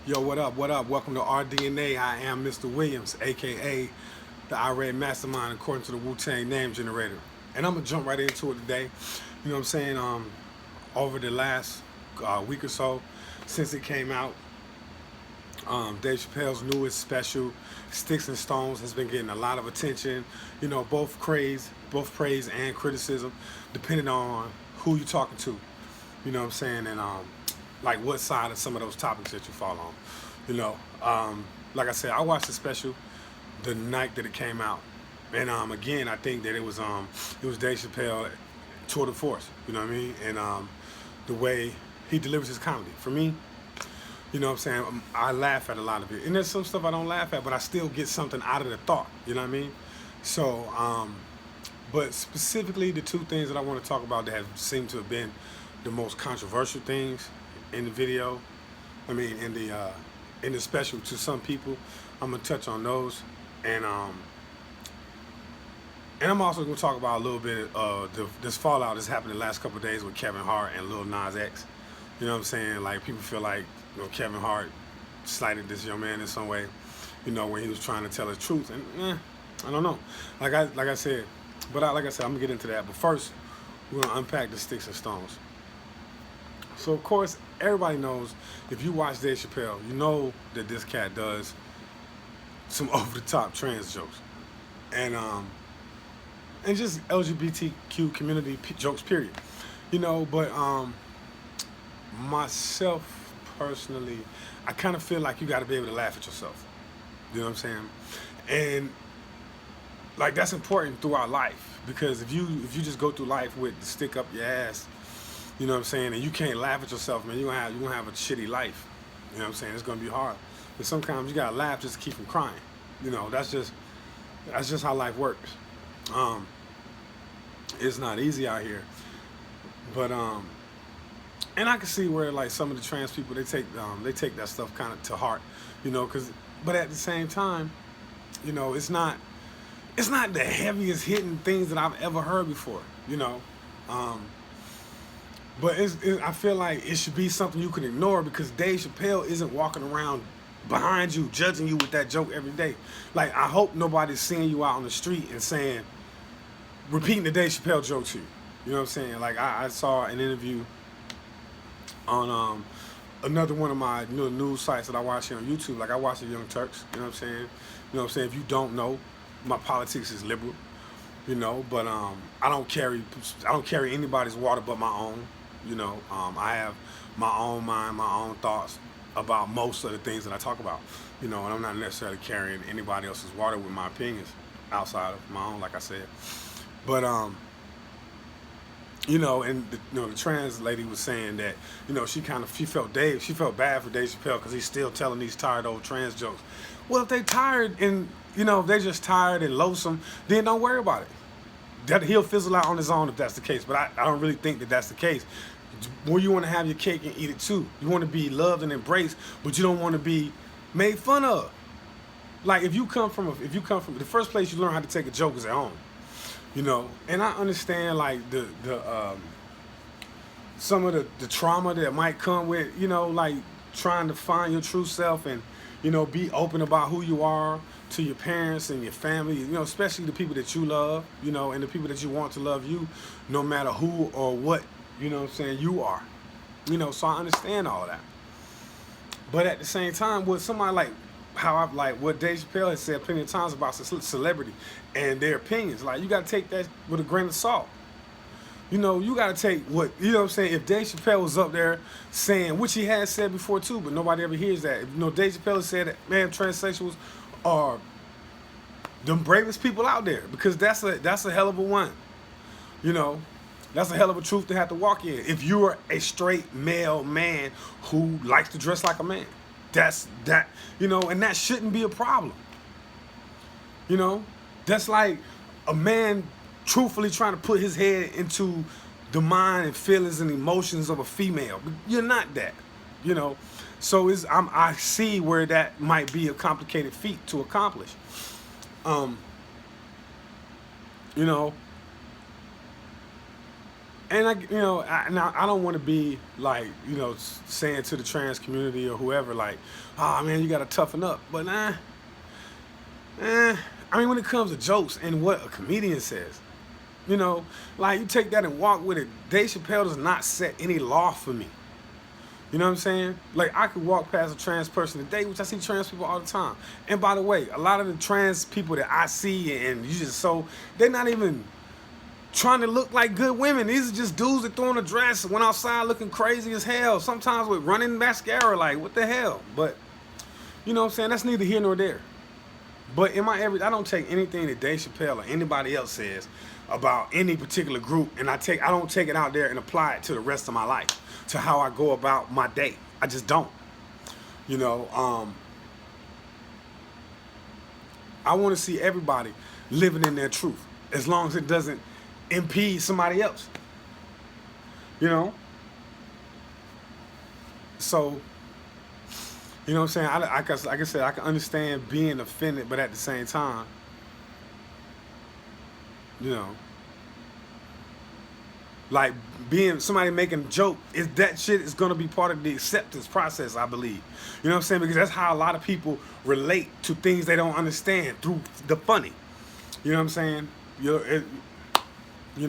Yo, what up? What up? Welcome to RDNA. I am Mr. Williams, aka the Irate Mastermind, according to the Wu-Tang name generator. And I'm gonna jump right into it today. You know what I'm saying? Over the last week or so, since it came out, Dave Chappelle's newest special, Sticks and Stones, has been getting a lot of attention. You know, both praise and criticism, depending on who you're talking to. You know what I'm saying? And like what side of some of those topics that you fall on. You know, like I said, I watched the special the night that it came out, and again, I think that it was Dave Chappelle tour de force. You know what I mean? And the way he delivers his comedy, for me, you know what I'm saying, I laugh at a lot of it, and there's some stuff I don't laugh at, but I still get something out of the thought. You know what I mean? So, but specifically, the two things that I want to talk about that have seemed to have been the most controversial things in the video, I mean in the special to some people, I'm gonna touch on those, and I'm also gonna talk about a little bit of this fallout that's happened the last couple of days with Kevin Hart and Lil Nas X. You know what I'm saying? Like, people feel like, you know, Kevin Hart slighted this young man in some way, you know, when he was trying to tell the truth, and I don't know. Like I said, I'm gonna get into that. But first, we're gonna unpack the Sticks and Stones. So of course, everybody knows, if you watch Dave Chappelle, you know that this cat does some over-the-top trans jokes, and just LGBTQ community jokes, period. You know, but myself personally, I kind of feel like you got to be able to laugh at yourself. You know what I'm saying? And like, that's important throughout life, because if you just go through life with the stick up your ass, you know what I'm saying, and you can't laugh at yourself, man, you're gonna have a shitty life. You know what I'm saying? It's gonna be hard. But sometimes you gotta laugh just to keep from crying. You know, that's just how life works. It's not easy out here. But and I can see where, like, some of the trans people, they take that stuff kind of to heart, you know, but at the same time, you know, it's not the heaviest hitting things that I've ever heard before, you know. But I feel like it should be something you can ignore, because Dave Chappelle isn't walking around behind you, judging you with that joke every day. Like, I hope nobody's seeing you out on the street and repeating the Dave Chappelle joke to you. You know what I'm saying? Like, I saw an interview on another one of my news sites that I watch here on YouTube. Like, I watch the Young Turks. You know what I'm saying? You know what I'm saying? If you don't know, my politics is liberal. You know, but I don't carry anybody's water but my own. You know, I have my own mind, my own thoughts about most of the things that I talk about. You know, and I'm not necessarily carrying anybody else's water with my opinions outside of my own, like I said. But you know, and the trans lady was saying that, you know, she felt bad for Dave Chappelle because he's still telling these tired old trans jokes. Well, if they tired and, you know, if they're just tired and loathsome, then don't worry about it. That he'll fizzle out on his own if that's the case. But I don't really think that that's the case. Well, you want to have your cake and eat it too. You want to be loved and embraced, but you don't want to be made fun of. Like, if you come from the first place you learn how to take a joke is at home. You know, and I understand, like, some of the trauma that might come with, you know, like, trying to find your true self and, you know, be open about who you are to your parents and your family, you know, especially the people that you love, you know, and the people that you want to love you, no matter who or what, you know what I'm saying, you are. You know, so I understand all of that. But at the same time, with somebody like what Dave Chappelle has said plenty of times about celebrity and their opinions, like, you got to take that with a grain of salt. You know, you got to take what, you know what I'm saying, if Dave Chappelle was up there saying, which he has said before too, but nobody ever hears that. You know, Dave Chappelle said that, man, transsexuals are the bravest people out there, because that's a hell of a one. You know, that's a hell of a truth to have to walk in. If you're a straight male man who likes to dress like a man, you know, and that shouldn't be a problem. You know, that's like a man truthfully trying to put his head into the mind and feelings and emotions of a female. But you're not that, you know. So I see where that might be a complicated feat to accomplish. You know, And now I don't want to be like, saying to the trans community or whoever, like, oh man, you got to toughen up. But I mean, when it comes to jokes and what a comedian says, like you take that and walk with it. Dave Chappelle does not set any law for me. You know what I'm saying? Like, I could walk past a trans person today, which I see trans people all the time. And by the way, a lot of the trans people that I see and they're not even trying to look like good women. These are just dudes that throw on a dress, went outside looking crazy as hell, sometimes with running mascara, like, what the hell? But, you know what I'm saying? That's neither here nor there. But I don't take anything that Dave Chappelle or anybody else says about any particular group, and I don't take it out there and apply it to the rest of my life, to how I go about my day. I just don't. I want to see everybody living in their truth, as long as it doesn't impede somebody else. So, you know what I'm saying? Like I said, I can understand being offended, but at the same time, like being somebody making a joke, that shit is gonna be part of the acceptance process, I believe. You know what I'm saying? Because that's how a lot of people relate to things they don't understand, through the funny. You know what I'm saying?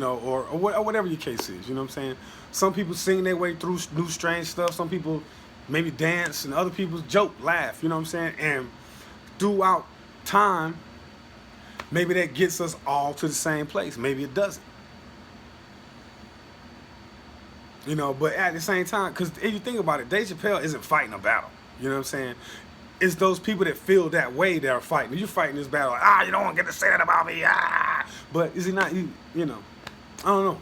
Or whatever your case is. You know what I'm saying? Some people sing their way through new strange stuff. Some people maybe dance, and other people joke, laugh. You know what I'm saying? And throughout time, maybe that gets us all to the same place. Maybe it doesn't. But at the same time, because if you think about it, Dave Chappelle isn't fighting a battle. You know what I'm saying? It's those people that feel that way that are fighting. You're fighting this battle, like, you don't want to get to say that about me, But is he not, I don't know.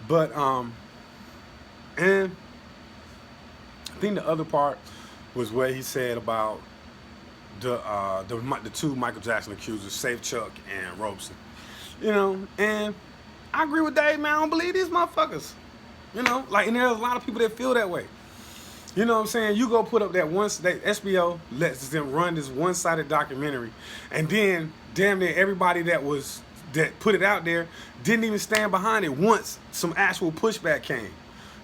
But, and I think the other part was where he said about the two Michael Jackson accusers, Safe Chuck and Robeson. And I agree with Dave, man. I don't believe these motherfuckers. And there's a lot of people that feel that way. You know what I'm saying? You go put up that HBO lets them run this one-sided documentary, and then damn near everybody that put it out there didn't even stand behind it once some actual pushback came.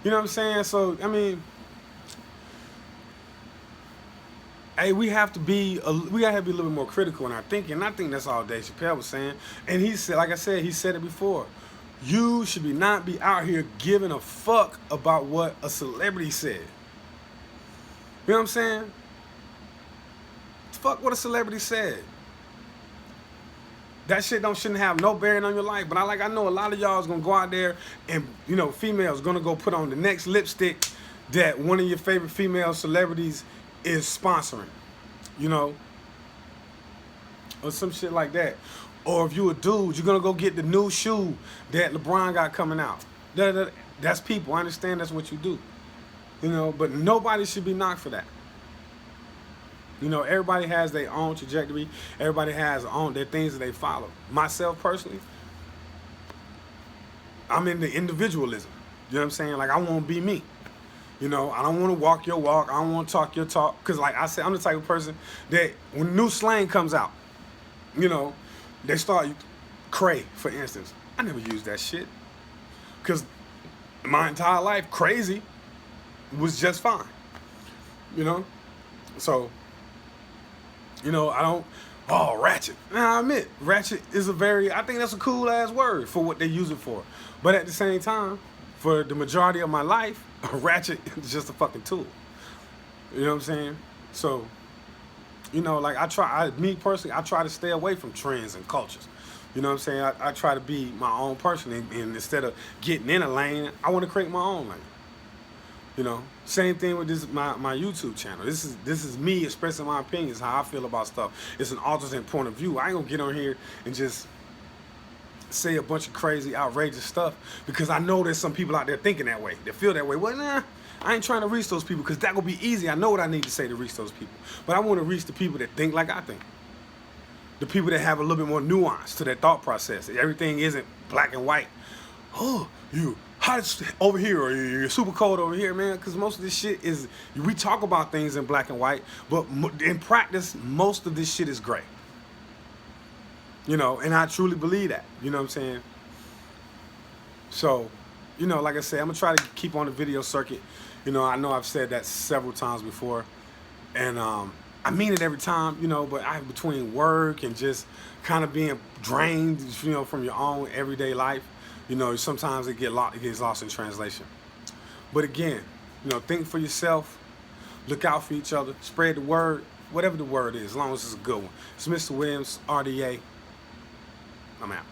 You know what I'm saying? So, I mean, hey, we gotta be a little bit more critical in our thinking. And I think that's all Dave Chappelle was saying. And he said, like I said, he said it before. You should not be out here giving a fuck about what a celebrity said. You know what I'm saying? Fuck what a celebrity said. That shit shouldn't have no bearing on your life. But I know a lot of y'all is gonna go out there and, females gonna go put on the next lipstick that one of your favorite female celebrities is sponsoring. Or some shit like that. Or if you a dude, you're gonna go get the new shoe that LeBron got coming out. That's people. I understand that's what you do. But nobody should be knocked for that. Everybody has their own trajectory. Everybody has their things that they follow. Myself personally, I'm into individualism. You know what I'm saying? Like, I want to be me. I don't want to walk your walk. I don't want to talk your talk. Because, like I said, I'm the type of person that when new slang comes out, they start cray, for instance. I never used that shit. Because my entire life, crazy was just fine. So, I don't, ratchet. Now, I admit, ratchet is I think that's a cool ass word for what they use it for. But at the same time, for the majority of my life, ratchet is just a fucking tool. You know what I'm saying? So, like me personally, I try to stay away from trends and cultures. You know what I'm saying? I try to be my own person, and instead of getting in a lane, I want to create my own lane. Same thing with my YouTube channel. This is me expressing my opinions, how I feel about stuff. It's an alternate point of view. I ain't gonna get on here and just say a bunch of crazy, outrageous stuff, because I know there's some people out there thinking that way. They feel that way. Well, I ain't trying to reach those people, because that will be easy. I know what I need to say to reach those people. But I want to reach the people that think like I think. The people that have a little bit more nuance to their thought process. Everything isn't black and white. Oh, you hot over here, or you're super cold over here, man. Because most of this shit is, we talk about things in black and white, but in practice, most of this shit is gray. And I truly believe that. You know what I'm saying? So, you know, like I said, I'm gonna try to keep on the video circuit. You know I've said that several times before, and I mean it every time. You know, but between work and just kind of being drained, you know, from your own everyday life, you know, sometimes it gets lost in translation. But again, you know, think for yourself, look out for each other, spread the word, whatever the word is, as long as it's a good one. It's Mr. Williams, RDA. I'm out.